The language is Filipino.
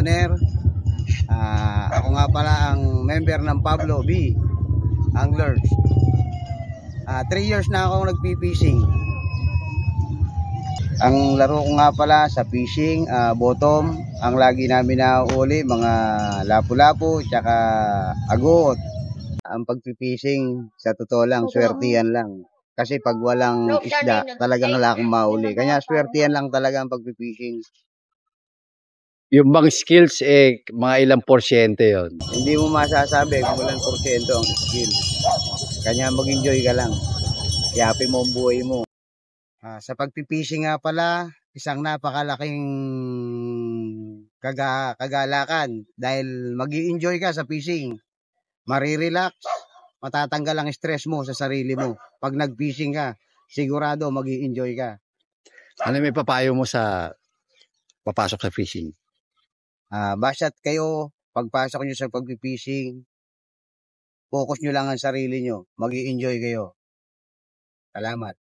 Listoner. Ako nga pala ang member ng Pablo B. Anglers. 3 years na akong nagpipishing. Ang laro ko nga pala sa fishing, bottom. Ang lagi namin nahuhuli, mga lapu-lapu, tsaka agot. Ang pagpipishing, sa totoo lang, swertihan lang. Kasi pag walang isda, talagang wala akong mahuli. Kaya swertihan lang talaga ang pagpipishing. Yung bang skills, mga ilang porsyento yun? Hindi mo masasabi kung walang porsyento ang skill. Kanya mag-enjoy ka lang. Yapin mo ang buhay mo. Sa pagpipishing nga pala, isang napakalaking kagalakan dahil mag-i-enjoy ka sa fishing. Marirelax, matatanggal ang stress mo sa sarili mo. Pag nag-fishing ka, sigurado mag-i-enjoy ka. Ano may papayo mo sa papasok sa fishing? Basta't kayo, pagpasok nyo sa pag-fishing, focus nyo lang ang sarili nyo. Mag-i-enjoy kayo. Salamat.